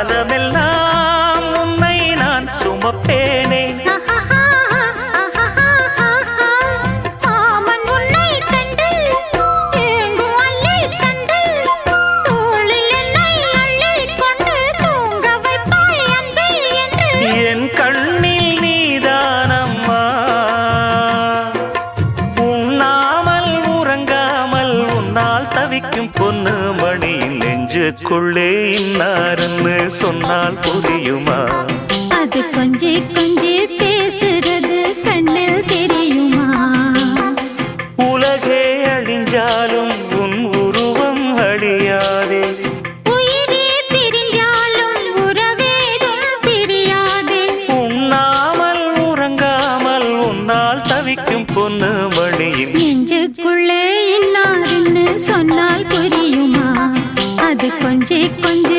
காலமெல்லாம் உன்னை நான் சுமப்பேனே. என் கண்ணில் நீதானம்மா, உண்ணாமல் உறங்காமல் உன்னால் தவிக்கும் பொண்ணு மணியின் நெஞ்சுக்குள்ளே இன்னாருன்னு சொன்னால் புரியுமா? அது கொஞ்சி கொஞ்சி பேசுறது கண்ணில் தெரியுமா? உலகே அழிஞ்சாலும் உன் உருவம் அழியாதே, உயிரே பிரிஞ்சாலும் உறவேதும் பிரியாதே. உண்ணாமல் உறங்காமல் உன்னால் தவிக்கும் பொண்ணு மணியின் நெஞ்சுக்குள்ளே இன்னாருன்னு சொன்னால் புரியுமா? அது கொஞ்சி கொஞ்சி